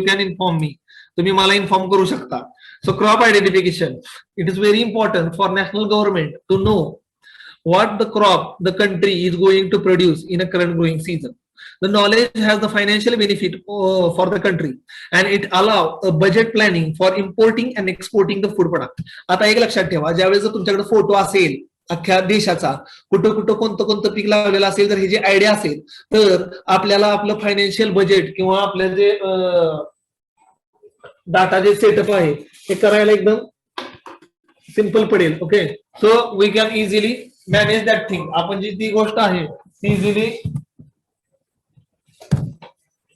Can inform me. तुम्ही मला inform करू शकता. So crop identification, it is very important for national government to know what the crop the country is going to produce in a current growing season. The knowledge has the financial benefit for the country and it allow a budget planning for importing and exporting the food product. आता एक लक्षात ठेवा, ज्यावेळेस जर तुमच्याकडे photo असेल अख्ख्या देशाचा, कुठं कुठं कोणतं कोणतं पीक लावलेलं असेल, तर ही जी आयडिया असेल, तर आपल्याला आपलं फायनान्शियल बजेट किंवा आपलं जे डाटा जे सेटअप आहे ते करायला एकदम सिंपल पडेल. Okay, so we can easily manage that thing. आपण जी ती गोष्ट आहे ती इझिली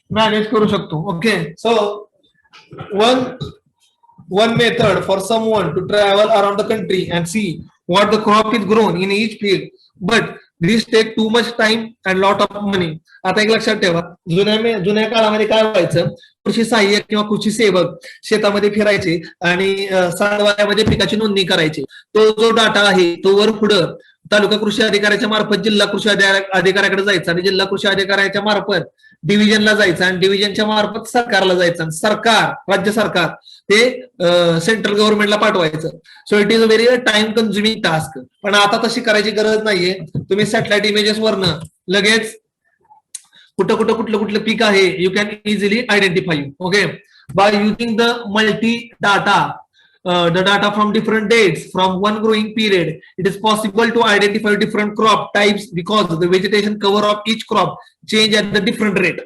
मॅनेज करू शकतो. Okay, so one method for someone to travel around the country and see what the crop is grown in each field, but this take too much time and lot of money. आता एक लक्षात ठेवा, जुन्या काळामध्ये काय व्हायचं, कृषी सहाय्यक किंवा कृषी सेवक शेतामध्ये फिरायचे आणि सातबाऱ्यामध्ये पिकाची नोंदणी करायची. तो जो डाटा आहे तो वर पुढं तालुका कृषी अधिकाऱ्याच्या मार्फत जिल्हा कृषी अधिकाऱ्याकडे जायचा आणि जिल्हा कृषी अधिकाऱ्याच्या मार्फत डिव्हिजनला जायचं आणि डिव्हिजनच्या मार्फत सरकारला जायचं आणि सरकार, राज्य सरकार ते सेंट्रल गव्हर्नमेंटला पाठवायचं. So it is a very time consuming task. पण आता तशी करायची गरज नाहीये. तुम्ही सॅटेलाइट इमेजेस वरनं लगेच कुठं कुठं कुठलं पीक आहे you can easily identify. Okay, by using the multi data, the data from different dates from one growing period, it is possible to identify different crop types because the vegetation cover of each crop change at the different rate.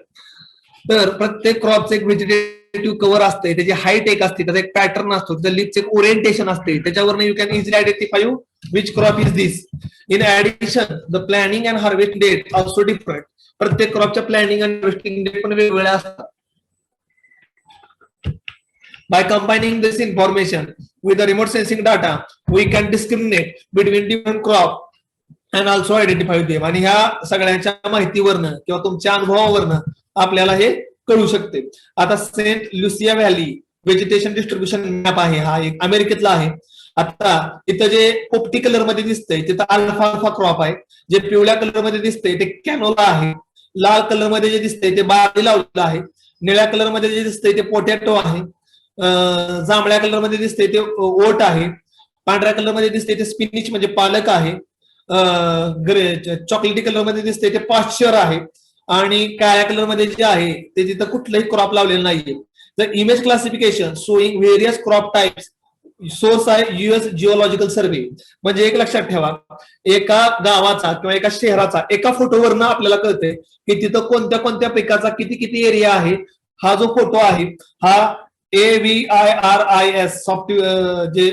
तर प्रत्येक क्रॉपचं एक vegetative cover असते, त्याची height एक असते, त्याचा एक pattern असतो, त्याचं लिपचं एक ओरिएंटेशन असते, त्याच्यावरनं you can easily identify which crop is this. In addition the planning and harvesting date also different. प्रत्येक क्रॉपच्या प्लॅनिंग आणि हार्वेस्टिंग डेट पण वेगवेगळ्या असतात. By combining this information with the remote sensing data, we can discriminate between different crop and also identify them. आणि ह्या सगळ्यांच्या माहितीवरनं किंवा तुमच्या अनुभवावरनं आपल्याला हे कळू शकते. आता Saint Lucia valley vegetation distribution map आहे, हा एक अमेरिकेतला आहे. आता इथं जे पोपटी कलर मध्ये दिसतंय तिथं अल्फा क्रॉप आहे, जे पिवळ्या कलर मध्ये दिसतंय ते कॅनोला आहे, लाल कलर मध्ये जे दिसतंय ते बार्ली लावलेलं आहे, निळ्या कलर मध्ये जे दिसतंय ते पोटॅटो आहे, जांभळ्या कलर मध्ये दिसते ते ओट आहे, पांढऱ्या कलर मध्ये दिसते ते स्पिनिच म्हणजे पालक आहे, चॉकलेटी कलर मध्ये दिसते ते पाश्चर आहे आणि काळ्या कलर मध्ये जे आहे ते तिथं कुठलंही क्रॉप लावलेलं नाहीये. The image classification showing various crop types, source आहे युएस जिओलॉजिकल सर्व्हे. म्हणजे एक लक्षात ठेवा, एका गावाचा किंवा एका शहराचा एका फोटोवरनं आपल्याला कळतंय की तिथं कोणत्या कोणत्या पिकाचा किती किती एरिया आहे. हा जो फोटो आहे हा AVIRIS सॉफ्टवेअर जे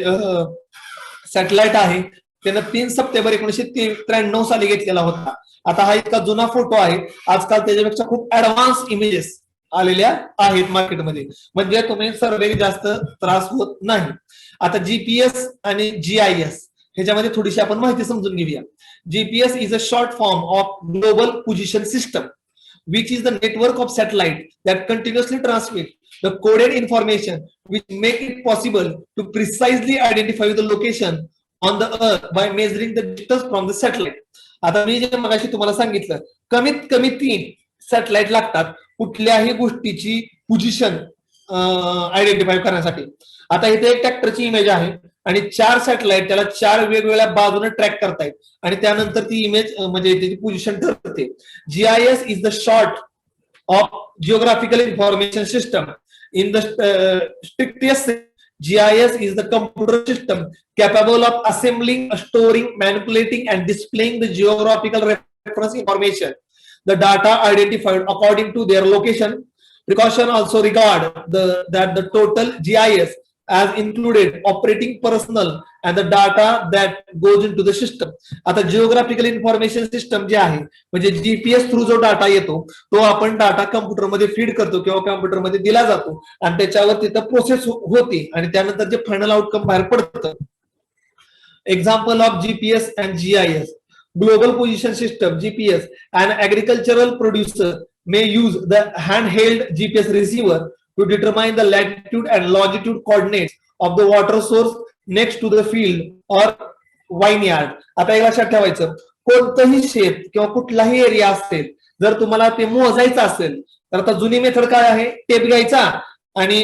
सॅटेलाइट आहे त्यानं 3 सप्टेंबर 1993 साली घेतलेला होता. आता हा इतका जुना फोटो आहे, आजकाल त्याच्यापेक्षा खूप ऍडव्हान्स इमेजेस आलेल्या आहेत मार्केटमध्ये, म्हणजे तुम्ही सर्वे जास्त त्रास होत नाही. आता जीपीएस आणि GIS ह्याच्यामध्ये थोडीशी आपण माहिती समजून घेऊया. GPS is a short form of global position system which is the network of satellite that continuously transmit the coded information which make it possible to precisely identify the location on the earth by measuring the distance from the satellite. आता मी जे मगाशी तुम्हाला सांगितलं, कमीत कमी 3 satellite लागतात कुठल्याही गोष्टीची पोझिशन आयडेंटिफाय करण्यासाठी. आता इथे एक ट्रॅक्टरची इमेज आहे आणि 4 सॅटेलाइट त्याला 4 वेगवेगळ्या बाजूने ट्रॅक करतायत आणि त्यानंतर ती इमेज म्हणजे त्याची पोझिशन ठरते. GIS is the short of geographical information system. In the strictest GIS is the computer system capable of assembling, storing, manipulating, and displaying the geographical reference information. The data identified according to their location. Precaution also regard that the total GIS as included operating personnel and the data that goes into the system. आता geographical information system जे आहे म्हणजे GPS through जो data येतो तो आपण data कम्प्युटरमध्ये feed करतो किंवा कम्प्युटरमध्ये दिला जातो आणि त्याच्यावर तिथं प्रोसेस होते आणि त्यानंतर जे फायनल आउटकम बाहेर पडतं. Example of GPS and GIS. Global position system GPS. An agricultural producer may use the handheld GPS receiver to determine the latitude and longitude coordinates of the water source next to the field or vineyard. आता एक लक्षात ठेवायचं, कोणतंही शेत किंवा कुठलाही area असेल जर तुम्हाला ते मोजायचं असेल तर आता जुनी मेथड काय आहे, टेप घ्यायचा आणि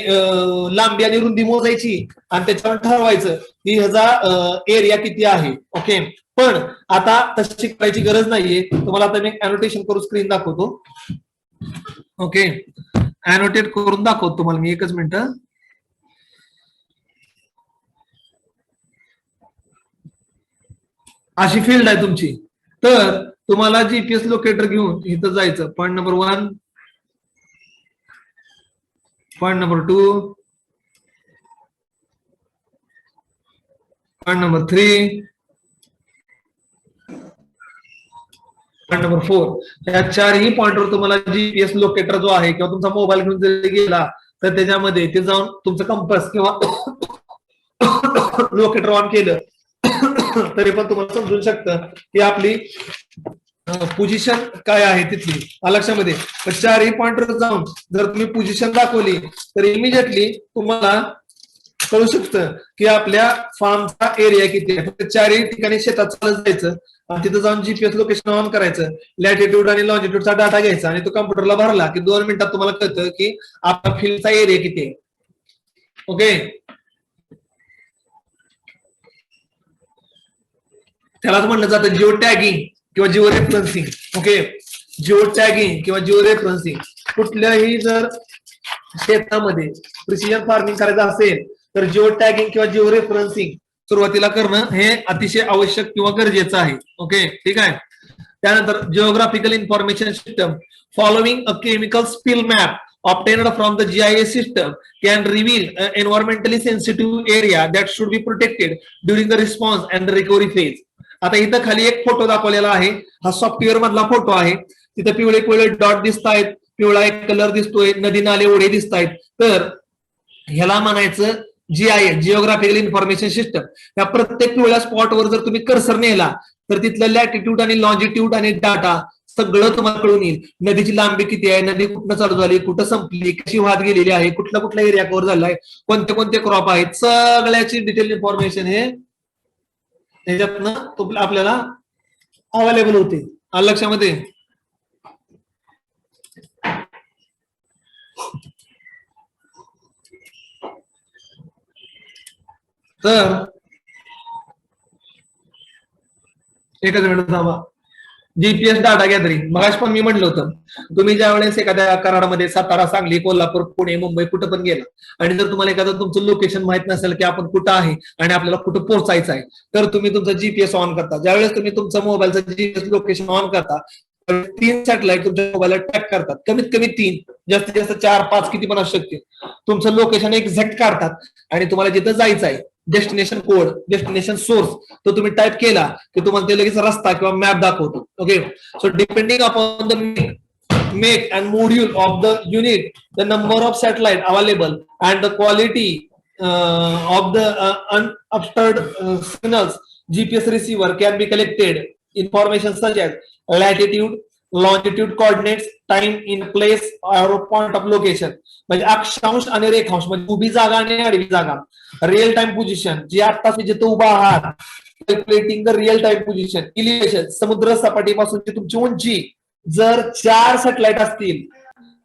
लांबी आणि रुंदी मोजायची आणि त्याच्यावर ठरवायचं की ह्याचा एरिया किती आहे. ओके, पण आता तशी करायची गरज नाहीये. तुम्हाला आता मी अनोटेशन करून स्क्रीन दाखवतो. ओके, अनोटेट करून दाखवतो तुम्हाला मी, एकच मिनिट. अशी फील्ड आहे तुमची, तर तुम्हाला जीपीएस लोकेटर घेऊन इथं जायचं. Point number 1, point number 2, point number 3, point number 4. या चारही पॉईंटवर तुम्हाला जीपीएस लोकेटर जो आहे किंवा तुमचा मोबाईल घेऊन जरी गेला तर त्याच्यामध्ये ते जाऊन तुमचं कंपास किंवा लोकेटर ऑन केलं तरी पण तुम्हाला समजून शकतं की आपली पोझिशन काय आहे तिथली. लक्षामध्ये चारही पॉइंटवर जाऊन जर तुम्ही पोझिशन दाखवली तर इमिजिएटली तुम्हाला कळू शकतं की आपल्या फार्मचा एरिया किती आहे. चारही ठिकाणी शेतात चालत जायचं आणि तिथं जाऊन जीपीएस लोकेशन ऑन करायचं, लॅटिट्यूड आणि लॉंजिट्यूडचा डाटा घ्यायचा आणि तो कम्प्युटरला भरला की 2 मिनिटात तुम्हाला कळतं की आपला फील्डचा एरिया किती आहे. ओके, त्यालाच म्हणलं जातं जिओ टॅगिंग किंवा Jio referencing. Okay, geo tagging किंवा जिओ रेफरन्सिंग. कुठल्याही जर शेतामध्ये प्रिसिजन फार्मिंग करायचं असेल तर जिओ टॅगिंग किंवा जिओ रेफरन्सिंग सुरुवातीला करणं हे अतिशय आवश्यक किंवा गरजेचं आहे. ओके, ठीक आहे. त्यानंतर geographical information system following a chemical spill map obtained from the GIS system can reveal an environmentally sensitive area that should be protected during the response and the recovery phase. आता इथं खाली एक photo दाखवलेला आहे, हा software मधला photo आहे. तिथे पिवळे पिवळे डॉट दिसत आहेत, पिवळा एक कलर दिसतोय, नदी नाले ओढे दिसत आहेत. तर ह्याला म्हणायचं GIS, जिओग्राफिकल इन्फॉर्मेशन सिस्टम. या प्रत्येक पिवळ्या स्पॉटवर जर तुम्ही कर्सर नेला तर तिथलं लॅटिट्यूड आणि लॉंजिट्यूड आणि डाटा सगळं तुम्हाला कळून येईल. नदीची लांबी किती आहे, नदी कुठं चालू झाली, कुठं संपली, कशी वाहत गेलेली आहे, कुठला कुठला एरिया कव्हर झालाय, कोणते कोणते क्रॉप आहेत, सगळ्याची डिटेल इन्फॉर्मेशन हे त्याच्यातनं आपल्याला अवेलेबल होते. लक्षामध्ये तर एकच मिनिट थांबा. जीपीएस डाटा गॅदरिंग मगाश पण मी म्हटलं होतं, तुम्ही ज्या वेळेस एखाद्या कराडामध्ये सातारा, सांगली, कोल्हापूर, पुणे, मुंबई कुठं पण गेला आणि जर तुम्हाला एखादं तुमचं लोकेशन माहित नसेल की आपण कुठं आहे आणि आपल्याला कुठं पोहोचायचं आहे तर तुम्ही तुमचा जीपीएस ऑन करता. ज्यावेळेस तुम्ही तुमचं मोबाईलचं जीपीएस लोकेशन ऑन करता 3 सॅटेलाइट तुमच्या मोबाईलला ट्रॅक करतात, कमीत कमी 3, जास्तीत जास्त 4-5 किती पण असू शकते. तुमचं लोकेशन एक्झॅक्ट काढतात आणि तुम्हाला जिथं जायचं आहे डेस्टिनेशन कोड, डेस्टिनेशन सोर्स तो तुम्ही टाइप केला की तुम्हाला ते लगेच रस्ता किंवा मॅप दाखवतो. Okay, so depending upon the make and module of the unit, the number of satellite available and the quality of the unobstructed signals, GPS receiver can be collected information such as latitude, longitude coordinates, time in place or point of location. म्हणजे अक्षांश आणि रेखांश म्हणजे उभी जागा आणि आडवी जागा, real time position जी आता जिथे उभा आहात, calculating the real time position, elevation समुद्र सपाटीपासूनची तुमची उंची. जर 4 सॅटेलाइट असतील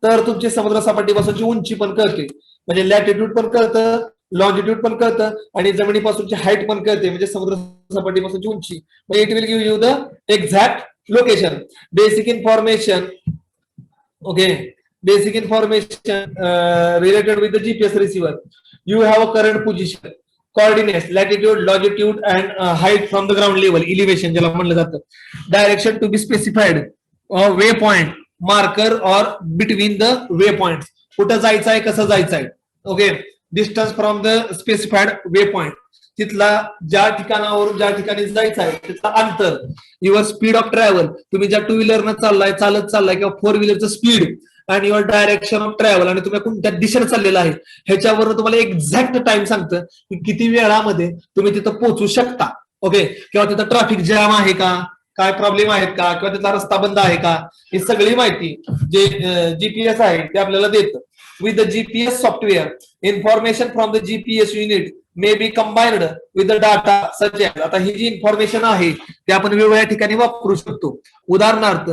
तर तुमची समुद्र सपाटीपासूनची उंची पण कळते, म्हणजे लॅटिट्यूड पण कळतं, लॉंजिट्यूड पण कळतं आणि जमिनीपासूनची हाईट पण कळते, म्हणजे समुद्र सपाटीपासूनची उंची. It will give you the exact location. Basic information. Okay, basic information related with the GPS receiver. You have a current position, coordinates, latitude, longitude and height from the ground level, elevation ज्याला म्हणलं जातं. Direction to be specified, way point, marker और between the way point, कुठं जायचं आहे, कसं जायचं आहे. Okay, distance from the specified way point, तिथला ज्या ठिकाणावर ज्या ठिकाणी जायचं आहे तिथला अंतर. युअर स्पीड ऑफ ट्रॅव्हल, तुम्ही ज्या 2 व्हीलरनं चाललाय, चालत चाललाय किंवा 4 व्हीलरचं स्पीड आणि युअर डायरेक्शन ऑफ ट्रॅव्हल आणि तुम्ही कोणत्या दिशेने चाललेला आहे ह्याच्यावर तुम्हाला एक्झॅक्ट टाइम सांगतं की किती वेळामध्ये तुम्ही तिथं पोहोचू शकता. ओके, किंवा तिथं ट्रॅफिक जॅम आहे का, काय प्रॉब्लेम आहेत का, किंवा तिथला रस्ता बंद आहे का, ही सगळी माहिती जे जीपीएस आहे ते आपल्याला देतं. With the GPS software, information from the GPS unit may be combined with the data such as. आता ही जी इन्फॉर्मेशन आहे ते आपण वेगवेगळ्या ठिकाणी वापरू शकतो. उदाहरणार्थ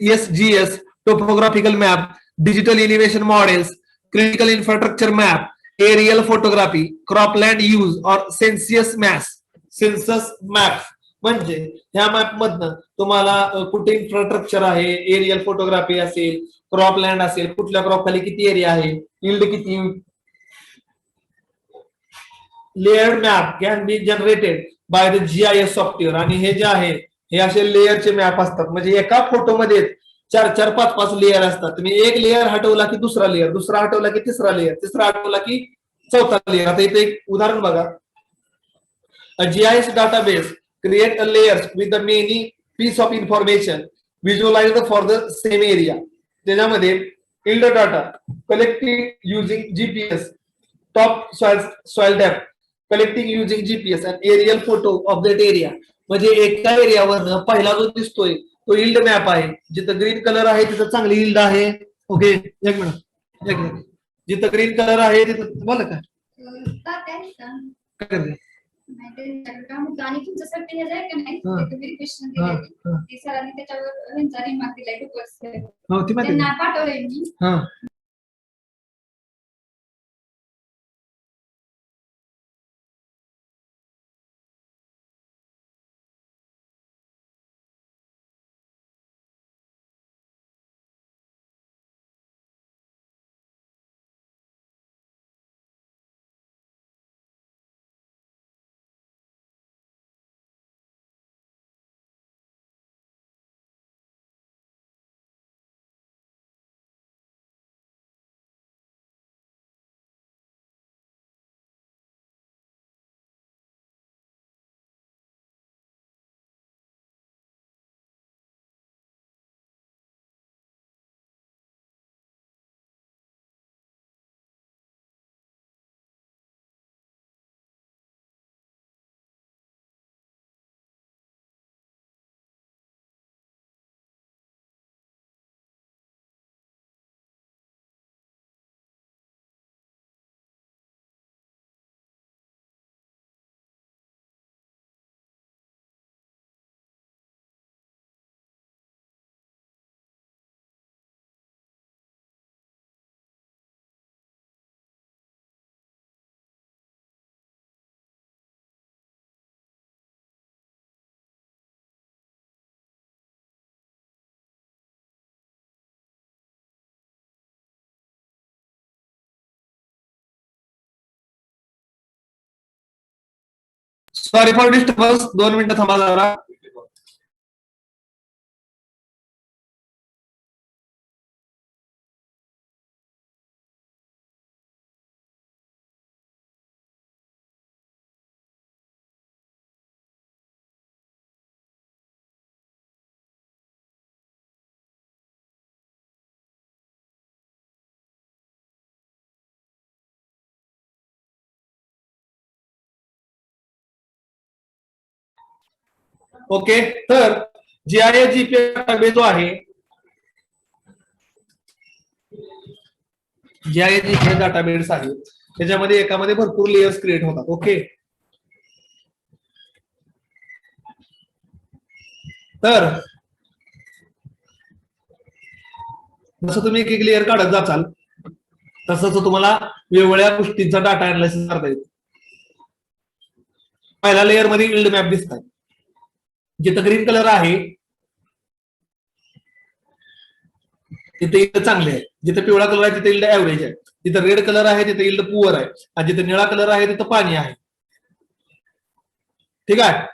USGS topographical map digital innovation models, critical infrastructure map, aerial photography, cropland use और सेन्सस मॅप. म्हणजे ह्या मॅप मधनं तुम्हाला कुठे इन्फ्रास्ट्रक्चर आहे, एरियल फोटोग्राफी असेल, क्रॉपलँड असेल, कुठल्या क्रॉप खाली किती एरिया आहे, यील्ड किती. Layered map can be generated by the GIS software. आणि हे जे आहे हे असे लेअरचे मॅप असतात. म्हणजे एका फोटोमध्ये 4-4, 5-5 लेअर असतात. तुम्ही एक लेअर हटवला की दुसरा लेअर, दुसरा हटवला की तिसरा लेअर, तिसरा हटवला की चौथा लेअर. आता इथे एक उदाहरण बघा. GIS database create a layers with the many piece of information visualized for the same area. त्याच्यामध्ये yield data collected using GPS, top soil depth collecting using GPS and aerial photo of that area. म्हणजे एका एरियावर पहिला जो दिसतोय तो yield map आहे. जिथं ग्रीन कलर आहे तिथं चांगली यील्ड आहे. ओके, एक मिनिट. जिथं ग्रीन कलर आहे तिथं बोला का काय करते आणि तुमच्यासाठी हे आहे का नाही तुम्ही क्वेश्चन दिले ती सरांनी त्याच्यावर ह्यांचा रिमार्क दिलाय खूपच त्यांना पाठवलंय मी. Sorry for disturbance. 2 मिनिटं थांबा जरा. ओके, तर GIS GPS डाटाबेस जो आहे, GIS GPS डाटाबेस आहे त्याच्यामध्ये एकामध्ये भरपूर लेयर्स क्रिएट होतात. ओके, तर जसं तुम्ही एक एक लेअर काढत जाचाल तसं तुम्हाला वेगवेगळ्या गोष्टींचा डाटा अनालिसिस करता येतो. पहिल्या लेअर मध्ये यील्ड मॅप दिसतात. जिथं ग्रीन कलर आहे तिथे यील्ड चांगले आहे, जिथे पिवळा कलर आहे तिथे यील्ड ऍव्हरेज आहे, जिथे रेड कलर आहे तिथे यील्ड पुअर आहे, आणि जिथे निळा कलर आहे तिथं पाणी आहे. ठीक आहे.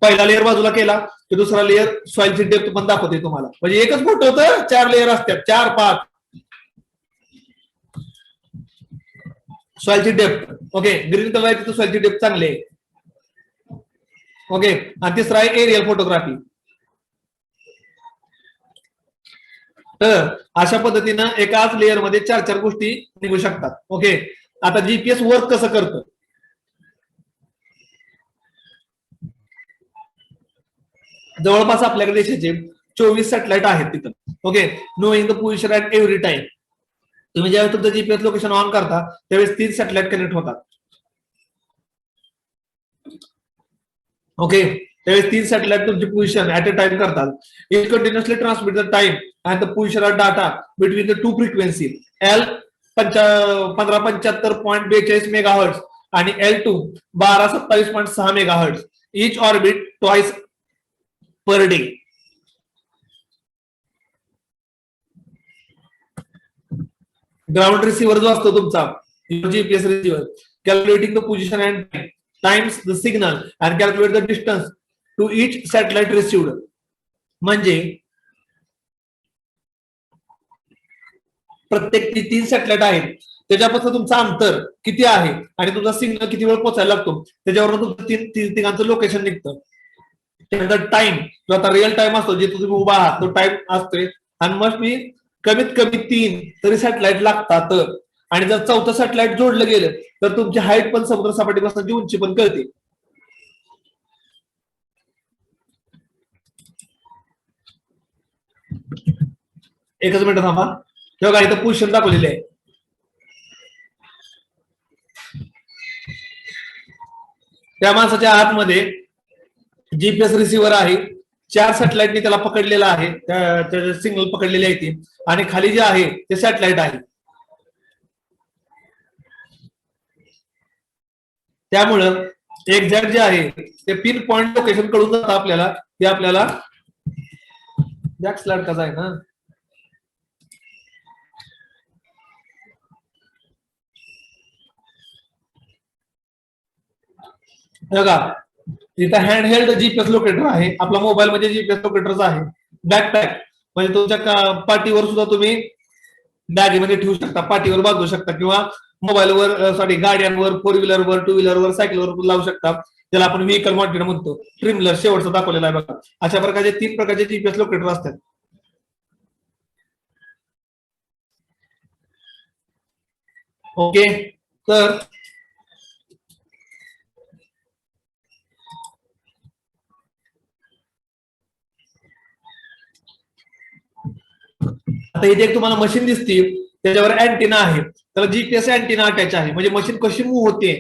पहिला लेअर बाजूला केला की दुसरा लेअर सॉइलची डेप्थ पण दाखवते तुम्हाला. म्हणजे एकच फोटो होतं 4 लेअर असतात, 4-5 सॉइलची डेप्थ. ओके, ग्रीन कलर आहे तिथं सॉइलची डेप्थ चांगली आहे. ओके, आणि तिसरा आहे एरियल फोटोग्राफी. तर अशा पद्धतीनं एकाच लेअर मध्ये 4-4 गोष्टी निघू शकतात. ओके, आता जीपीएस वर्क कसं करतं. जवळपास आपल्याकडे देशाचे 24 सॅटेलाइट आहेत तिथं. Okay, knowing the position at every time. तुम्ही ज्यावेळेस तुमचं जीपीएस लोकेशन ऑन करता त्यावेळेस 3 सॅटेलाइट कनेक्ट होतात. ओके, त्यावेळेस 3 सॅटेलाइट तुमची पोझिशन ऍट अ टाइम करतात. It continuously transmit the time and the position of data between the two frequency L 1575.42 megahertz आणि L2 1227.6 megahertz each orbit twice per day. Ground receiver जो असतो तुमचा GPS receiver calculating the position and times the signal and calculate the distance to each satellite received. म्हणजे प्रत्येक 3 satellite आहेत त्याच्यापासून तुमचं अंतर किती आहे आणि तुमचा सिग्नल किती वेळ पोहोचायला लागतो त्याच्यावरून तुमचं तिघांचं लोकेशन निघतं. त्यानंतर टाइम जो आता रिअल टाइम असतो जे तुम्ही उभा आहात तो टाइम असतोय आणि मस्ट बी कमीत कमी 3 तरी सॅटेलाइट लागतात. आणि जर 4थं सॅटेलाइट जोडलं गेलं तर तुमची हाईट पण समुद्र सपाटीपासूनची उंची पण कळते. एकच मिनिट थांबा. तेव्हा इथं पोझिशन दाखवलेली आहे. त्या माणसाच्या आतमध्ये जीपीएस रिसिव्हर आहे. 4 सॅटेलाइटनी त्याला पकडलेला आहे, त्याचे सिग्नल पकडलेले आहे ती. आणि खाली जे आहे ते सॅटेलाइट आहे. त्यामुळं एक्झॅक्ट जे आहे ते पिन पॉइंट लोकेशन कडून जातं आपल्याला. ते आपल्याला बॅक स्लाइड कसा आहे ना बघा इथं हँड हेल्ड जीपीएस लोकेटर आहे. आपला मोबाईल मध्ये जीपीएस लोकेटरच आहे. बॅकपॅक म्हणजे तुमच्या पाठीवर सुद्धा तुम्ही बॅगेमध्ये ठेवू शकता, पाठीवर बांधू शकता किंवा मोबाईलवर गाड्यांवर, 4 व्हीलरवर, 2 व्हीलरवर, सायकलवर लावू शकता. ज्याला आपण व्हेकल मॉनिटर म्हणतो. ट्रिमलर शेवटचा दाखवलेला आहे बघा. अशा प्रकारचे 3 प्रकारचे जीपीएस लोकेटर असतात. ओके तर आता इथे एक तुम्हाला मशीन दिसते त्याच्यावर अँटिना आहे. त्याला जीपीएस अँटिना अटॅच आहे. म्हणजे मशीन कशी मूव्ह होते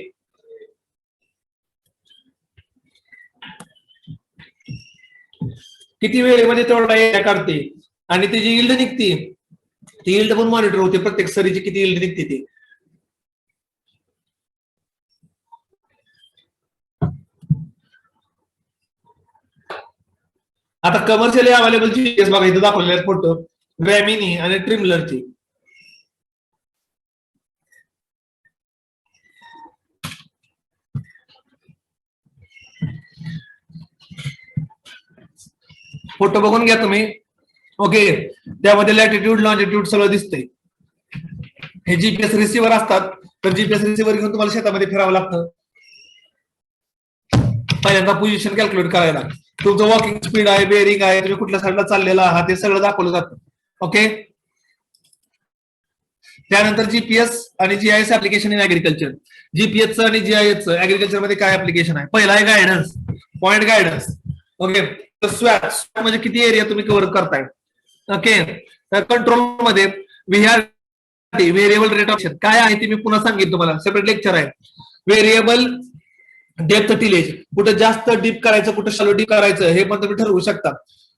किती वेळेमध्ये तेवढा एरिया काढते आणि ती जी यील्ड निघते ती यील्ड पण मॉनिटर होते. प्रत्येक सरीची किती यील्ड निघते ती. आता कमर्शियली अवेलेबल जीपीएस बघा इथं दाखवलेले आहेत फोटो ग्रॅमिनी आणि ट्रिमलरची. फोटो बघून घ्या तुम्ही. ओके त्यामध्ये लॅटिट्यूड लॉंजिट्यूड सगळं दिसतंय. हे जीपीएस रिसिव्हर असतात. तर जीपीएस रिसिव्हर घेऊन तुम्हाला शेतामध्ये फिरावं लागतं. पहिल्यांदा पोझिशन कॅल्क्युलेट करायला तुमचं वॉकिंग स्पीड आहे, बेरिंग आहे, तुम्ही कुठल्या साईडला चाललेला आहात ते सगळं दाखवलं जातं. ओके त्यानंतर जीपीएस आणि जीआयएस ऍप्लिकेशन इन ऍग्रिकल्चर. जीपीएसचं आणि जीआयएसचं ऍग्रिकल्चर मध्ये काय ऍप्लिकेशन आहे. पहिला आहे गायडन्स, पॉइंट गायडन्स. ओके स्वॅट म्हणजे किती एरिया तुम्ही कव्हर करताय. ओके कंट्रोल मध्ये व्हेरिएबल रेट ऑफ काय आहे ते मी पुन्हा सांगितलं तुम्हाला, सेपरेट लेक्चर आहे. व्हेरिएबल डेप्थ टिलेज कुठं जास्त डीप करायचं कुठं शॅलो डीप करायचं हे पण तुम्ही ठरवू शकता.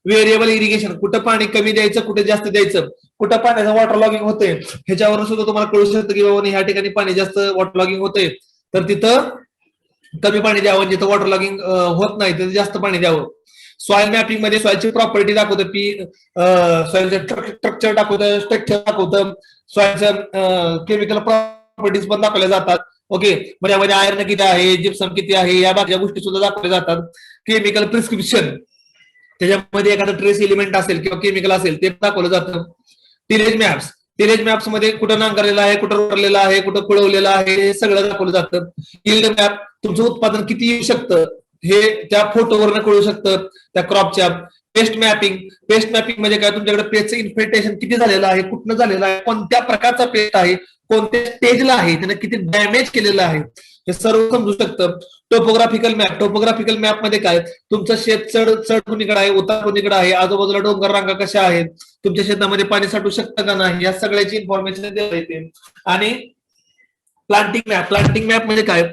व्हेरिएबल इरिगेशन कुठं पाणी कमी द्यायचं कुठे जास्त द्यायचं, कुठं पाण्याचं वॉटर लॉगिंग होतंय ह्याच्यावरून सुद्धा तुम्हाला कळू शकतं की बाबा ह्या ठिकाणी पाणी जास्त वॉटर लॉगिंग होतंय तर तिथं कमी पाणी द्यावं, जिथं वॉटर लॉगिंग होत नाही तिथं जास्त पाणी द्यावं. सॉइल मॅपिंग मध्ये सॉइलची प्रॉपर्टी दाखवतं, सॉइलचं स्ट्रक्चर दाखवतं, स्ट्रक्चर दाखवतं, सॉइलचं केमिकल प्रॉपर्टीज पण दाखवल्या जातात. ओके म्हणजे आयर्न किती आहे, जिप्सम किती आहे या बाकीच्या गोष्टी सुद्धा दाखवल्या जातात. केमिकल प्रिस्क्रिप्शन त्याच्यामध्ये एखादं ट्रेस एलिमेंट असेल किंवा केमिकल असेल ते दाखवलं जातं. टिलेज मॅप्स मध्ये कुठं नांगरलेलं आहे, कुठं रोटरलेलं आहे, कुठं कुळवलेलं आहे हे सगळं दाखवलं जातं. यील्ड मॅप तुमचं उत्पादन किती येऊ शकतं हे त्या फोटोवरनं कळू शकतं त्या क्रॉपच्या. पेस्ट मॅपिंग म्हणजे काय, तुमच्याकडे पेस्टचं इन्फेक्टेशन किती झालेलं आहे, कुठनं झालेलं आहे, कोणत्या प्रकारचा पेस्ट आहे, कोणत्या स्टेजला आहे, त्याने किती डॅमेज केलेलं आहे हे सर्व समजू शकतं. टोपोग्राफिकल मॅप मध्ये काय, तुमचं शेत चढ कुणीकडे आहे, उतार कुणीकडे आहे, आजूबाजूला डोंगर रांगा कशा आहेत, तुमच्या शेतामध्ये पाणी साठू शकतं का नाही या सगळ्याची इन्फॉर्मेशन देता येते. आणि प्लांटिंग मॅप म्हणजे काय,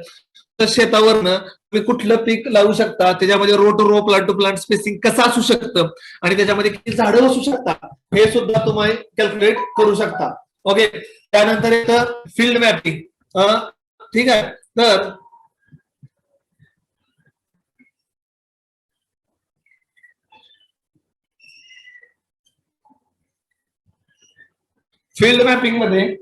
शेतावरनं तुम्ही कुठलं पीक लावू शकता, त्याच्यामध्ये row to row, plant to plant spacing कसं असू शकतं आणि त्याच्यामध्ये किती झाडं असू शकतात हे सुद्धा तुम्ही कॅल्क्युलेट करू शकता. ओके, त्यानंतर येतं फील्ड मॅपिंग. ठीक आहे, तर फील्ड मॅपिंग मध्ये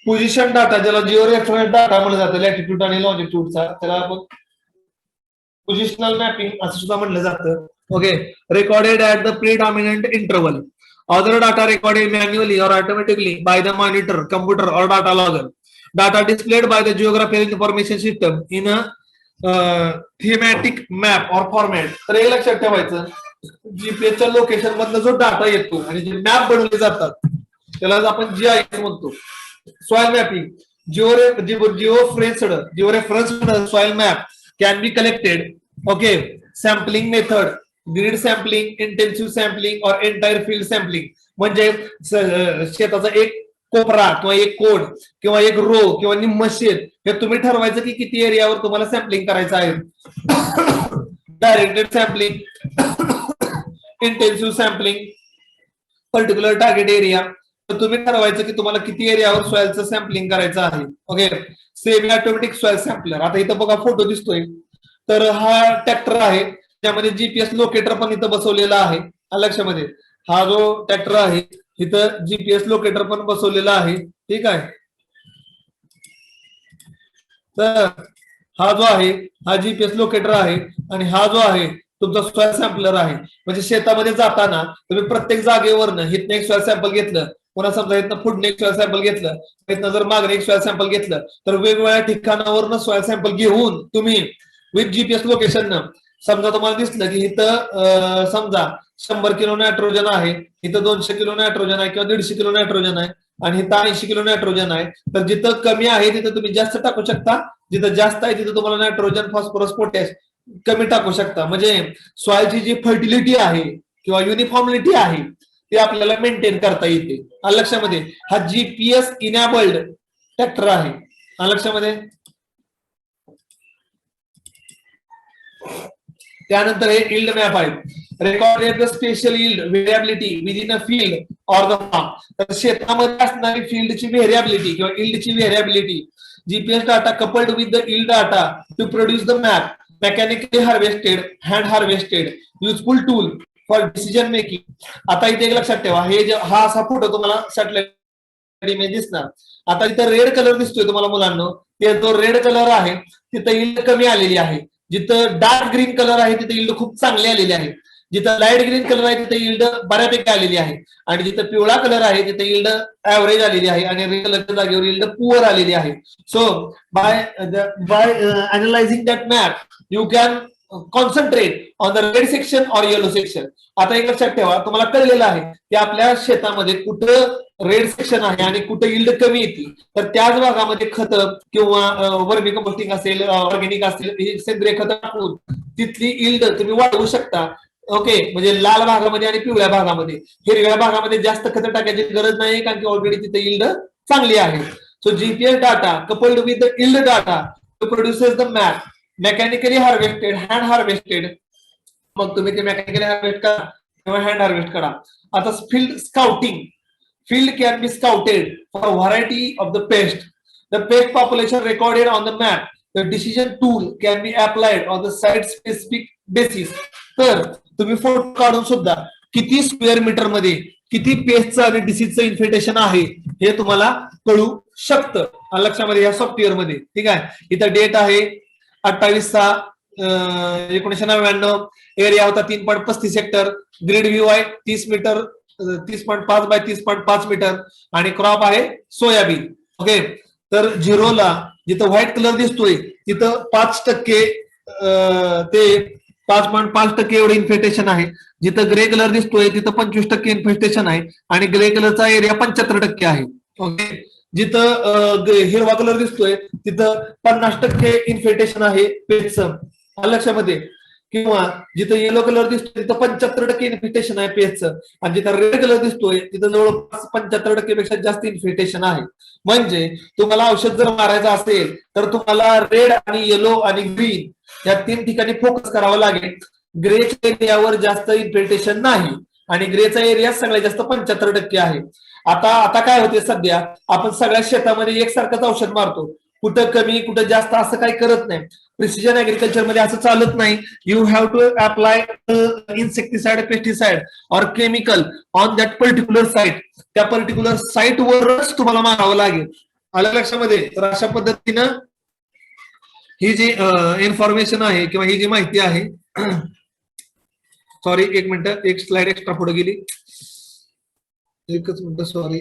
पोझिशन डाटा, ज्याला जिओ रेफरन्स डाटा म्हणलं जातं, लॅटिट्यूड आणि लॉंजिट्यूडचा, त्याला आपण पोझिशनल मॅपिंग असं सुद्धा म्हणलं जातं. Okay, recorded at the predominant interval. Other data recorded manually or automatically by the monitor, computer or data logger. Data displayed by the geographical information system in a thematic map or format. तर हे लक्षात ठेवायचं, जीपीएसच्या location मधनं जो data येतो आणि जे map बनवले जातात त्याला आपण जीआयएस म्हणतो. Soil mapping, geo referenced soil map can be collected. Okay, sampling method, grid sampling, intensive sampling और एंटायर फील्ड सॅम्पलिंग. म्हणजे शेताचा एक कोपरा किंवा एक कोड किंवा एक रो किंवा निम्म शेत हे तुम्ही ठरवायचं की किती एरियावर तुम्हाला सॅम्पलिंग करायचं आहे. Directed sampling, intensive sampling, particular target area, तर तुम्ही ठरवायचं की तुम्हाला किती एरियावर सॉइलचं सॅम्पलिंग करायचं आहे. Okay, semi automatic soil sampler. आता इथं बघा फोटो दिसतोय, तर हा ट्रॅक्टर आहे, त्यामध्ये जीपीएस लोकेटर पण इथं बसवलेला आहे. लक्षामध्ये, हा जो ट्रॅक्टर आहे इथं जीपीएस लोकेटर पण बसवलेला आहे. ठीक आहे, तर हा जो आहे हा जीपीएस लोकेटर आहे आणि हा जो आहे तुमचा सॉइल सॅम्पलर आहे. म्हणजे शेतामध्ये जाताना तुम्ही प्रत्येक जागेवरनं इथनं एक सॉइल सॅम्पल घेतलं, पुन्हा समजा इथनं पुढे एक सॉइल सॅम्पल घेतलं, इथनं जर मागणे एक सॉइल सॅम्पल घेतलं, तर वेगवेगळ्या ठिकाणावरनं सॉइल सॅम्पल घेऊन तुम्ही विथ जीपीएस लोकेशन, समजा तुम्हाला दिसलं की इथं समजा 100 किलो नायट्रोजन आहे, इथं 200 किलो नायट्रोजन आहे किंवा 150 किलो नायट्रोजन आहे आणि इथं 80 किलो नायट्रोजन आहे, तर जिथं कमी आहे तिथं तुम्ही जास्त टाकू शकता, जिथं जास्त आहे तिथं तुम्हाला नायट्रोजन, फॉस्फरस, पोटॅश कमी टाकू शकता. म्हणजे सॉइलची जी फर्टिलिटी आहे किंवा युनिफॉर्मिलिटी आहे ती आपल्याला मेंटेन करता येते. लक्षामध्ये, हा जीपीएस इनेबल्ड ट्रॅक्टर आहे. लक्षामध्ये, त्यानंतर हे इल्ड मॅप आहे. Recorded the spatial yield variability within a field or the farm. तर शेतामध्ये असणारी फील्डची व्हेरिएबिलिटी किंवा इल्डची variability, GPS data coupled with the yield data to produce the map, mechanically harvested, hand harvested, useful tool for decision making. आता इथे एक लक्षात ठेवा, हा असा फोटो तुम्हाला सॅटेलाइट इमेज दिसणार. आता इथं रेड कलर दिसतोय तुम्हाला मुलांना, ते जो रेड कलर आहे तिथं इल्ड कमी आलेली आहे. जिथं डार्क ग्रीन कलर आहे तिथे इल्ड खूप चांगली आलेली आहे. जिथं लाईट ग्रीन कलर आहे तिथे इल्ड बऱ्यापैकी आलेली आहे आणि जिथं पिवळा कलर आहे तिथे इल्ड ऍव्हरेज आलेली आहे आणि रेड कलरच्या जागेवर इल्ड पुअर आलेली आहे. So by analysing that map you can concentrate on the red section or yellow section. आता एक लक्षात ठेवा, तुम्हाला कळलेलं आहे की आपल्या शेतामध्ये कुठं रेड सेक्शन आहे आणि कुठं इल्ड कमी येते, तर त्याच भागामध्ये खत किंवा वर्मी कंपोस्टिंग असेल, ऑर्गॅनिक असेल, सेंद्रिय खत टाकून तिथली इल्ड तुम्ही वाढवू शकता. ओके, म्हणजे लाल भागामध्ये आणि पिवळ्या भागामध्ये, हिरव्या भागामध्ये जास्त खत टाकायची गरज नाही कारण की ऑलरेडी तिथे इल्ड चांगली आहे. So GPS data coupled with the yield data to produces the map, mechanically harvested, hand harvested. मग तुम्ही ते मेकॅनिकली हार्वेस्ट करा किंवा हँड हार्वेस्ट करा. आता field scouting, field can be scouted for a variety of the pest. The pest population recorded on the map. The decision tool can be applied on the site specific basis. तर तुम्ही photo काढून सुद्धा किती square metre मध्ये किती पेस्टचं आणि डिसीजचं इन्फेक्टेशन आहे हे तुम्हाला कळू शकतं. लक्षामध्ये या सॉफ्टवेअर मध्ये. ठीक आहे, इथं डेट आहे 28/6/1999. एरिया होता 3.35 हेक्टर. ग्रीड व्ह्यू आहे 30 मीटर, 30.5 बाय 30.5 मीटर आणि क्रॉप आहे सोयाबीन. ओके, तर झिरोला जिथं व्हाईट कलर दिसतोय तिथं 5% ते 5.5% एवढे इन्फेक्टेशन आहे. जिथं ग्रे कलर दिसतोय तिथं 25% इन्फेक्टेशन आहे आणि ग्रे कलरचा एरिया 75% आहे. ओके, जिथं हिरवा कलर दिसतोय तिथं 50% इन्फेक्टेशन आहे पेस्टचं. लक्षामध्ये, किंवा जिथं येलो कलर दिसतोय तिथं 75% इन्फेक्टेशन आहे पेस्टचं, आणि जिथं रेड कलर दिसतोय तिथं जवळपास 75% पेक्षा जास्त इन्फेक्टेशन आहे. म्हणजे तुम्हाला औषध जर मारायचं असेल तर तुम्हाला रेड आणि येलो आणि ग्रीन या 3 ठिकाणी फोकस करावा लागेल. ग्रेच्या एरियावर जास्त इन्फेक्टेशन नाही, आणि ग्रेचा एरिया सगळ्यात जास्त 75% आहे. आता काय होते, सध्या आपण सगळ्या शेतामध्ये एकसारखंच औषध मारतो, कुठं कमी कुठं जास्त असं काही करत नाही. प्रिसिजन ऍग्रिकल्चर मध्ये असं चालत नाही. You have to apply insecticide, pesticide और chemical on that particular site. त्या पर्टिक्युलर साईट वरच तुम्हाला मारावं लागेल. आलं लक्षामध्ये? तर अशा पद्धतीनं ही जी इन्फॉर्मेशन आहे किंवा ही जी माहिती आहे, सॉरी एक मिनिट, एक स्लाइड एक्स्ट्रा पुढे गेली, एकच मिनिट, सॉरी.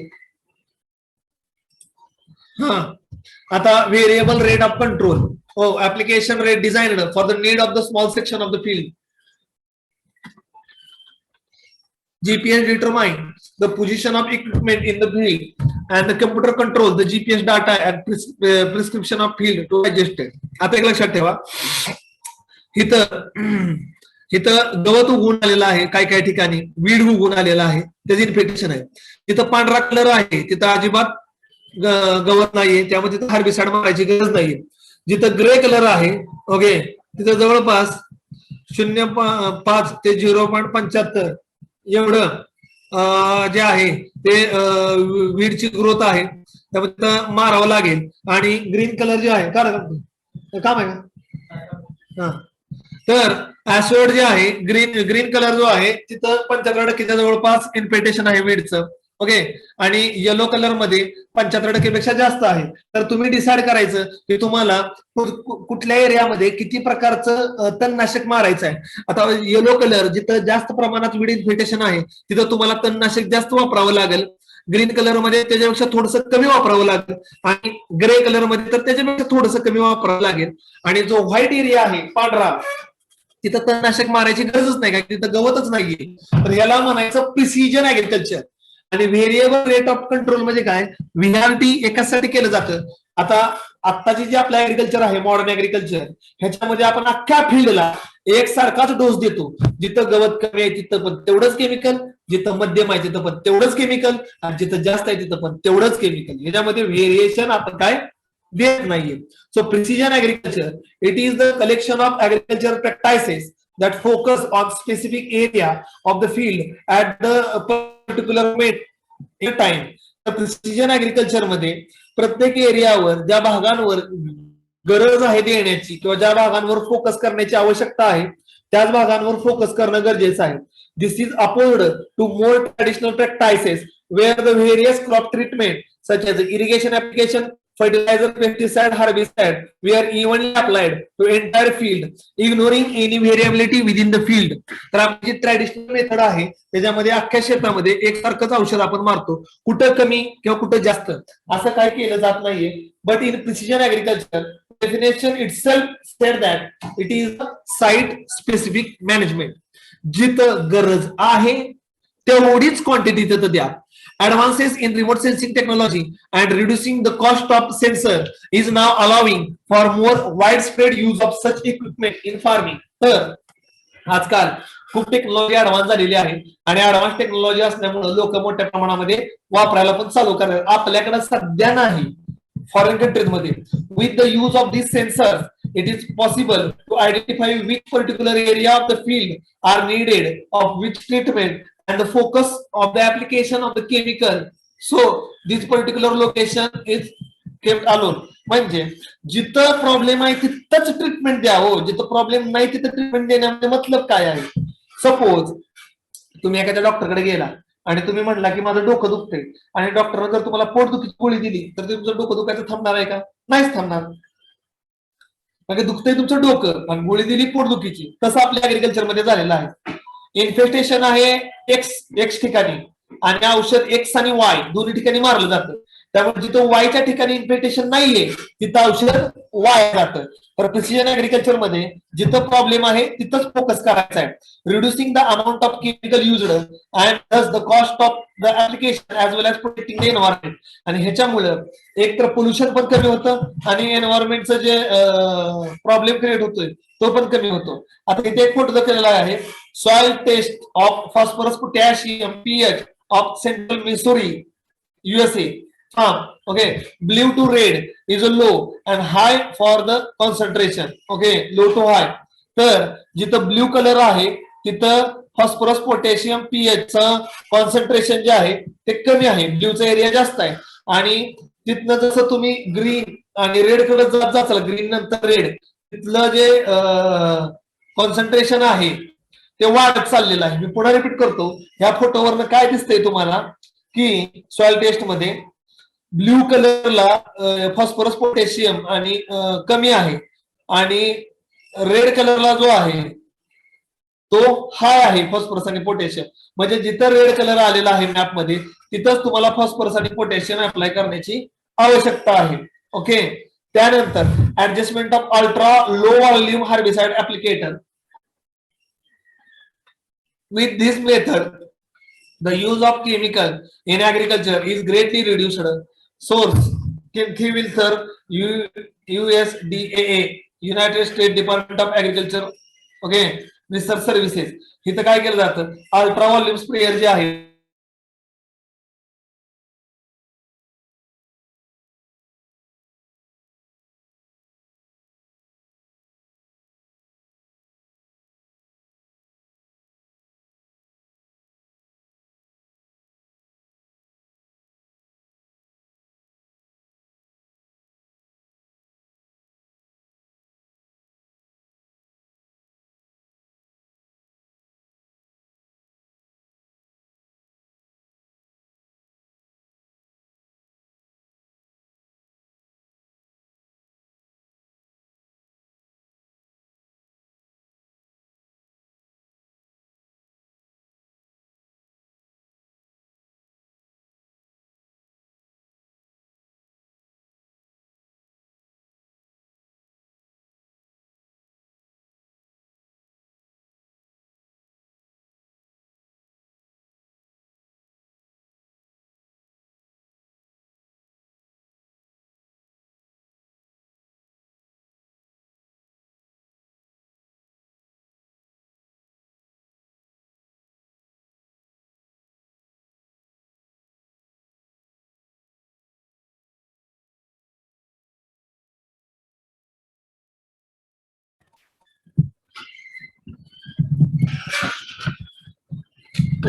हा, आता व्हेरिएबल रेट ऑफ कंट्रोल. हो, application rate designed for the need of the small section of the field. GPS determine the position of equipment in the field and the computer controls the GPS data and prescription of field to adjust it. आता एक लक्षात ठेवा, इथं गवत उगवून आलेलं आहे, काय काय ठिकाणी वीड उगवून आलेला आहे, त्याचे इन्फेक्शन आहे. तिथं पांढरा कलर आहे, तिथं अजिबात गवत नाहीये, त्यामुळे तिथं हार्बिसाइड मारायची गरज नाहीये. जिथं ग्रे कलर आहे, ओके, तिथं जवळपास 0.5 ते 0.75 एवढं जे आहे ते वीडची ग्रोथ आहे, त्यामुळे मारावं लागेल. आणि ग्रीन कलर जे आहे, काम आहे का? तर ऍसोड जे आहे, ग्रीन कलर जो आहे तिथं 75% जवळपास इन्फेक्टेशन आहे वीडचं, ओके. आणि येलो कलर मध्ये 75% पेक्षा जास्त आहे. तर तुम्ही डिसाइड करायचं की तुम्हाला कुठल्या एरियामध्ये किती प्रकारचं तणनाशक मारायचं आहे. आता येलो कलर जिथं जास्त प्रमाणात वीड इन्फेक्टेशन आहे तिथं तुम्हाला तणनाशक जास्त वापरावं लागेल. ग्रीन कलर मध्ये त्याच्यापेक्षा थोडंसं कमी वापरावं लागेल, आणि ग्रे कलर मध्ये तर त्याच्यापेक्षा थोडंसं कमी वापरावं लागेल. आणि जो व्हाईट एरिया आहे, पांढरा, तिथं तणनाशक मारायची गरजच नाही, कारण तिथं गवतच नाहीये. तर याला म्हणायचं प्रिसिजन ऍग्रिकल्चर. आणि व्हेरिएबल रेट ऑफ कंट्रोल म्हणजे काय, व्हीआरटी एकासाठी केलं जातं. आत्ताची जी आपलं ऍग्रिकल्चर आहे, मॉडर्न ऍग्रिकल्चर, ह्याच्यामध्ये आपण अख्ख्या फील्डला एकसारखाच डोस देतो. जिथं गवत कमी आहे तिथं पण तेवढंच केमिकल, जिथं मध्यम आहे तिथं पण तेवढंच केमिकल, आणि जिथं जास्त आहे तिथं पण तेवढंच केमिकल. ह्याच्यामध्ये व्हेरिएशन आपण काय देत नाहीये. So precision agriculture, it is the collection of agriculture practices that focus on specific area of the field at the particular time. तर प्रिसिजन ऍग्रिकल्चर मध्ये प्रत्येक एरियावर ज्या भागांवर गरज आहे देण्याची किंवा ज्या भागांवर फोकस करण्याची आवश्यकता आहे त्याच भागांवर फोकस करणं गरजेचं आहे. This is opposed to more traditional practices where the various crop treatment such as irrigation application, fertilizer, pesticide, herbicide were evenly applied to entire field, ignoring any variability within the field. तर आपली जी traditional method आहे त्याच्यामध्ये अख्ख्या क्षेत्रामध्ये एकसारखंच औषध आपण मारतो, कुठं कमी किंवा कुठं जास्त असं काय केलं जात नाहीये. But in precision agriculture definition itself sed that it is site specific management. जिथं गरज आहे तेवढीच क्वांटिटी तिथं द्या. Advances in remote sensing technology and reducing the cost of sensor is now allowing for more widespread use of such equipment in farming. तर आजकाल खूप technology advance झालेली आहे, आणि ऍडव्हान्स टेक्नॉलॉजी असल्यामुळे लोक मोठ्या प्रमाणामध्ये वापरायला पण चालू करतात. आपल्याकडे सध्या नाही, फॉरेन कंट्रीज मध्ये with the use of this sensor it is possible to identify which particular area of the field are needed of which treatment and the focus of the application of the chemical. So this particular location is kept alone. म्हणजे जिथं problem आहे तिथंच treatment द्या. हो, जिथं problem नाही तिथं treatment देण्यामध्ये मतलब काय आहे. सपोज तुम्ही एखाद्या डॉक्टरकडे गेला आणि तुम्ही म्हणला की माझं डोकं दुखतंय, आणि डॉक्टरने जर तुम्हाला पोटदुखीची गोळी दिली तर तुमचं डोकं दुखायचं थांबणार आहे का? नाहीच थांबणार. म्हणजे दुखतंय तुमचं डोकं आणि गोळी दिली पोटदुखीची. तसं आपल्या ऍग्रिकल्चर मध्ये झालेलं आहे. इन्फेक्टेशन आहे एक्स ठिकाणी, आणि औषध एक्स आणि वाय दोन्ही ठिकाणी मारलं जातं. त्यामुळे जिथं वायच्या ठिकाणी इन्फेक्टेशन नाहीये तिथं औषध वाया जातं. तर प्रिसिजन ऍग्रिकल्चर मध्ये जिथं प्रॉब्लेम आहे तिथंच फोकस करायचा आहे. Reducing the amount of chemical used and thus the cost of the application as well as protecting the environment. आणि ह्याच्यामुळं एक तर पोल्युशन पण कमी होतं आणि एन्व्हायरमेंटचं जे प्रॉब्लेम क्रिएट होतोय तो पण कमी होतो. आता इथे एक फोटो दाखवलेला आहे. Soil test of phosphorus potassium pH of Central Missouri USA farm. Okay, blue to red is a low and high for the concentration. Okay, low to high. तर जिथं ब्ल्यू कलर आहे तिथं फॉस्फरस पोटॅशियम पीएच चं concentration जे आहे ते कमी आहे, ब्ल्यूचा एरिया जास्त आहे. आणि तिथनं जसं तुम्ही ग्रीन आणि रेड कडे जात जाचाल, ग्रीन नंतर रेड, तिथलं जे कॉन्सन्ट्रेशन आहे ते वाढत चाललेलं आहे. मी पुन्हा रिपीट करतो, ह्या फोटोवरनं काय दिसतंय तुम्हाला की सॉइल टेस्ट मध्ये ब्ल्यू कलरला फॉस्फरस पोटॅशियम आणि कमी आहे आणि रेड कलरला जो आहे तो हाय आहे फॉस्फरस आणि पोटॅशियम. म्हणजे जिथं रेड कलर आलेला आहे मॅप मध्ये तिथंच तुम्हाला फॉस्फरस आणि पोटॅशियम अप्लाय करण्याची आवश्यकता आहे. ओके, त्यानंतर adjustment of ultra low volume herbicide applicator. With this method, the use of chemical in agriculture is greatly reduced. Source: Kilthewilter, USDAA, United States Department of Agriculture. Okay, Research Services. इथं काय केलं जातं, ultra volume sprayer जे आहे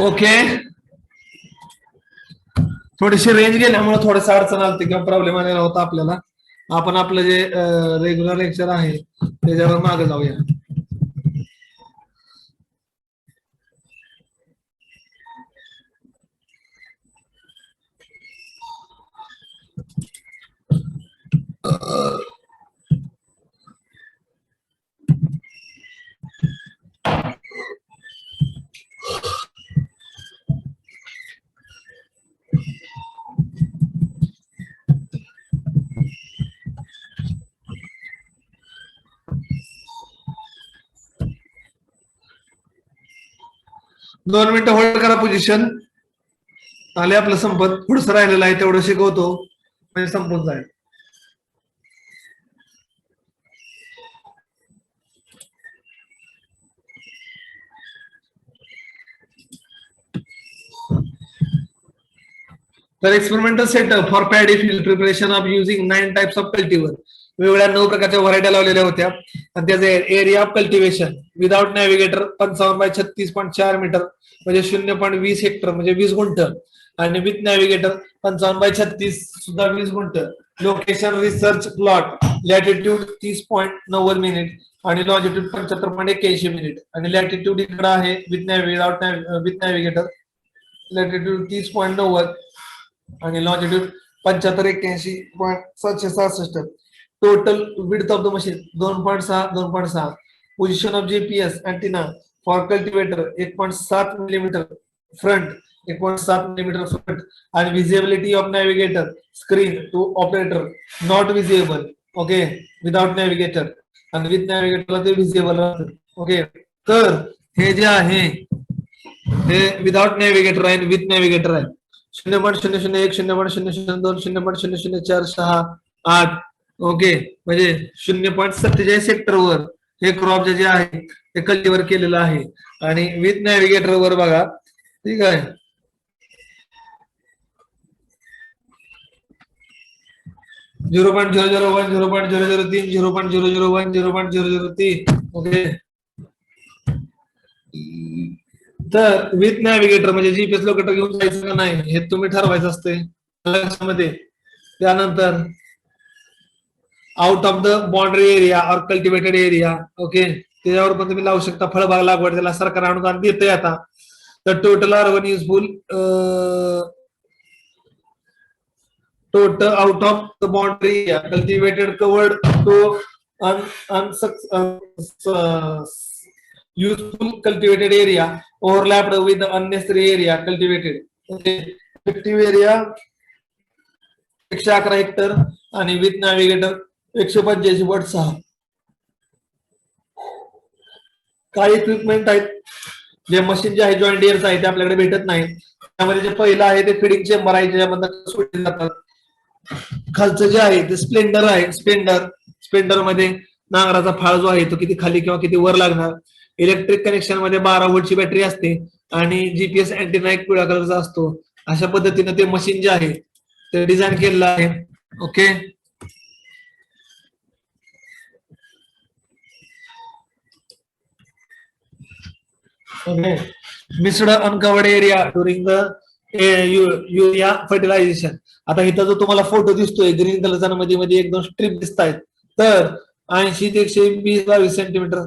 okay, थोडीशी range गेल्यामुळे थोडंसं अडचण आली किंवा प्रॉब्लेम आलेला होता आपल्याला. आपण आपलं जे रेग्युलर लेक्चर आहे त्याच्यावर मागे जाऊया. दोन मिनिटं होल्ड करा पोझिशन. आले आपलं संपत, पुढचं राहिलेलं आहे तेवढं शिकवतो म्हणजे संपून जाईल. तर experimental setup for paddy field preparation of using 9 types of cultivar. वेगवेगळ्या 9 प्रकारच्या व्हरायट्या लावलेल्या होत्या आणि त्याचे area of cultivation without navigator 55 by 36.4 metre म्हणजे 0.20 हेक्टर म्हणजे 20 गुंठ, आणि विथ नॅव्हिगेटर 55 बाय 36 सुद्धा 20 गुंठ. Location research plot, latitude 30.90 minute आणि लॉंजिट्यूड 75.81 मिनिट, आणि लॅटिट्यूड इकडे आहे विथ नॅव्हिगेटर लॅटिट्यूड 30.90 आणि longitude 75.81.766. Total width of the machine 2.6. Position of GPS antenna for cultivator 1.7 millimetre front 1.7 millimetre front आणि visibility of navigator screen to operator not visible. Okay, without navigator आणि with नॅव्हिगेटरला ते visible राहतं. Okay, तर हे जे आहे हे विदाउट नॅव्हिगेटर आहे, विथ नॅव्हिगेटर आहे. 0.001, 0.002, 0.00468. ओके, म्हणजे 0.47 सेक्टरवर हे क्रॉप जे आहे ते कल्टिव्हर केलेलं आहे. आणि विथ नॅव्हिगेटर वर बघा, ठीक आहे, 0.001, 0.003, 0.001, 0.003. ओके, तर विथ नॅव्हिगेटर म्हणजे जीपीएस लोकेटर घेऊन जायचं का नाही हे तुम्ही ठरवायचं असते लक्षामध्ये. त्यानंतर out of the boundary area और कल्टिवेटेड एरिया. ओके, त्याच्यावर पण तुम्ही लावू शकता फळबाग लागवड, त्याला सरकार अनुदान देते. आता तर total urban useful total out of the boundary area cultivated covered to useful cultivated area overlapped with the unnecessary area cultivated. Effective area 111 hectare आणि विथ नॅव्हिगेटर 185.6. काही इक्विपमेंट आहेत जे मशीन जे आहे जॉईंट डिअर्स आहे ते आपल्याकडे भेटत नाही. त्यामध्ये जे पहिलं आहे ते फिडिंग चेंबर आहे ज्याच्यामध्ये सोडले जातात. खालचं जे आहे ते स्प्लेंडर आहे. स्प्लेंडर मध्ये नांगराचा फाळ जो आहे तो किती खाली किंवा किती वर लागणार. इलेक्ट्रिक कनेक्शन मध्ये 12 व्होल्टची बॅटरी असते आणि जीपीएस अँटेना एक पिवळ्या कलरचा असतो. अशा पद्धतीने ते मशीन जे आहे ते डिझाईन केलेलं आहे. Okay, mixed uncovered area during the urea fertilisation. आता इथं जो तुम्हाला फोटो दिसतोय ग्रीन कलरचा मध्ये मध्ये एक दोन स्ट्रीप दिसत आहेत, तर 80 ते 120 सेंटीमीटर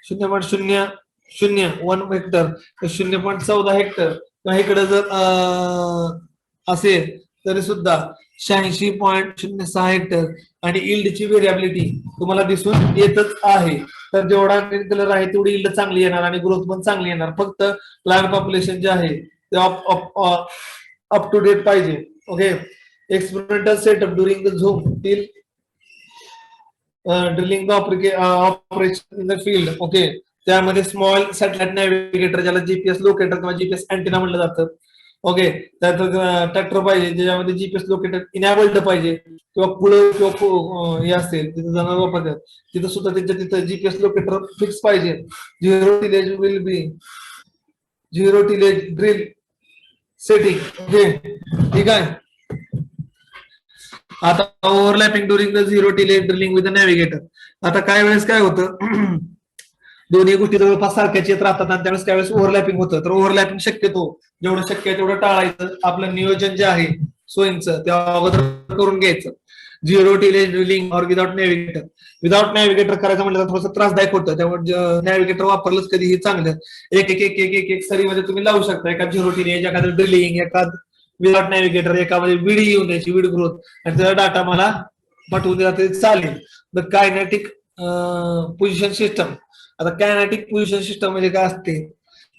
0.001 हेक्टर 0.14 हेक्टर किंवा इकडे जर असेल तरी सुद्धा 86.06 हेक्टर. आणि इल्डची व्हेरिएबिलिटी तुम्हाला दिसून येतच आहे. तर जेवढा ग्रीन कलर आहे तेवढी इल्ड चांगली येणार आणि ग्रोथ पण चांगली येणार. फक्त प्लांट पॉप्युलेशन जे आहे ते अप टू डेट पाहिजे. Okay, experimental setup during the zoom till drilling the operation in the field. Okay, त्यामध्ये स्मॉल सॅटेलाइट नॅव्हिगेटर ज्याला जीपीएस लोकेटर किंवा जीपीएस अँटेना म्हटलं जातं. ओके, त्यात ट्रॅक्टर पाहिजे ज्याच्यामध्ये जीपीएस लोकेटर इनॅबल्ड पाहिजे किंवा पुढं किंवा हे असेल तिथे जाणार वापरतात तिथं सुद्धा त्यांच्या तिथं जीपीएस लोकेटर फिक्स पाहिजे. Zero tillage will be zero tillage drill setting. Okay, ठीक आहे. आता overlapping during the zero tillage drilling with the navigator. आता काय वेळेस काय होतं दोन्ही गोष्टी जवळपास सारख्याच येत राहतात आणि त्यावेळेस काय वेळेस ओव्हरलॅपिंग होतं. तर ओव्हरलॅपिंग शक्यतो जेवढं शक्य आहे तेवढं टाळायचं. आपलं नियोजन जे आहे सोयींचं ते अगोदर करून घ्यायचं. झिरो टिलेज ड्रिलिंग और विदाउट नॅव्हिगेटर करायचं म्हटलं तर थोडंसं त्रासदायक होतं. त्यामुळे नॅव्हिगेटर वापरलंच कधीही चांगलं. एक एक एक एक एक एक सरीमध्ये तुम्ही लावू शकता. एका झिरो टिलेज, एखादं ड्रिलिंग, एखाद विदाउट नॅव्हिगेटर, एकामध्ये विड येऊन द्यायची विड ग्रोथ आणि त्याचा डाटा मला पाठवून दिला तरी चालेल. The kinetic position system. आता कायनेटिक पोझिशन सिस्टम म्हणजे काय असते,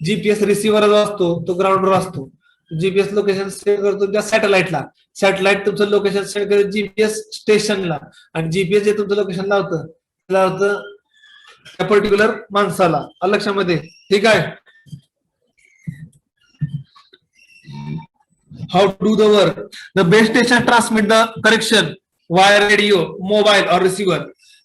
जीपीएस रिसिव्हर जो असतो तो ग्राउंडवर असतो. जीपीएस लोकेशन सेट करतो त्या सॅटेलाइटला. सॅटेलाइट तुमचं लोकेशन सेट करत जीपीएस स्टेशनला आणि जीपीएस जे तुमचं लोकेशन लावतं त्या पर्टिक्युलर माणसाला. लक्षामध्ये, ठीक आहे. How to the work. The base station transmit the correction via radio mobile or receiver.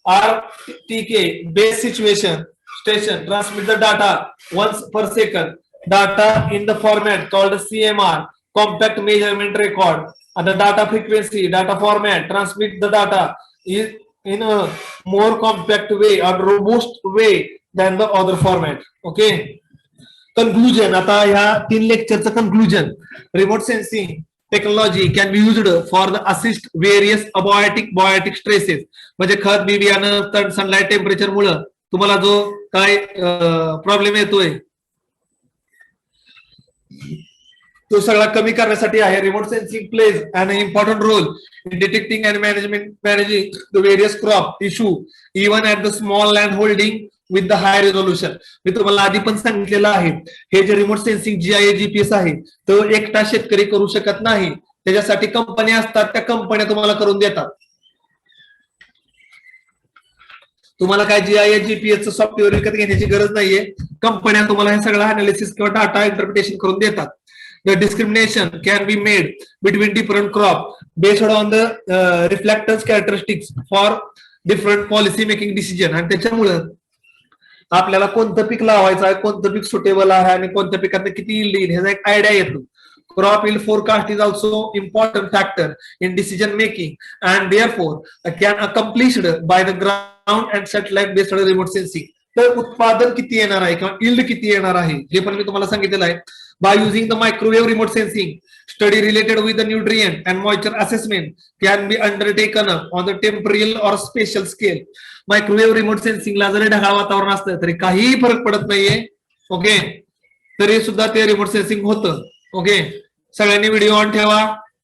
RTK base situation station transmit the data once per second. Data in the format called CMR, compact measurement record. And the data frequency, data format transmit the data is in a more compact way or robust way than the other format. Okay. Conclusion. आता ह्या 3 लेक्चरचं conclusion. Remote sensing technology can be used for the assist various biotic stresses. म्हणजे खत बी बियाणं तण sunlight temperature मुळे तुम्हाला जो काय प्रॉब्लेम येतोय तो सगळा कमी करण्यासाठी आहे. Remote sensing plays an important role in detecting and managing the various crop issue even at the small land holding with the high resolution. मी तुम्हाला आधी पण सांगितलेलं आहे, हे जे रिमोट सेन्सिंग GIS GPS आहे तो एकटा शेतकरी करू शकत नाही. त्याच्यासाठी कंपन्या असतात, त्या कंपन्या तुम्हाला करून देतात. तुम्हाला काय GIS GPS सॉफ्टवेअर विकत घेण्याची गरज नाहीये. कंपन्या तुम्हाला हे सगळं अनालिसिस किंवा डाटा इंटरप्रिटेशन करून देतात. The discrimination can be made between different crop based on the reflectors characteristics for different policy making decision. आणि त्याच्यामुळं आपल्याला कोणतं पीक लावायचं आहे, कोणतं पीक सुटेबल आहे आणि कोणत्या पिकात किती यील्ड येईल ह्याचा एक आयडिया येतो. Crop yield forecast is also important factor in decision making and therefore can accomplished by the ground and satellite based remote sensing. तर उत्पादन किती येणार आहे किंवा यील्ड किती येणार आहे हे पण मी तुम्हाला सांगितलेलं आहे. By using the microwave remote sensing, study related with the nutrient and moisture assessment can be undertaken on the temporal or spatial scale. Microwave remote sensing ला जरी ढगाळ वातावरण असतं तरी काहीही फरक पडत नाहीये. ओके, तरी सुद्धा ते रिमोट सेन्सिंग होतं. ओके, सगळ्यांनी व्हिडिओ ऑन ठेवा.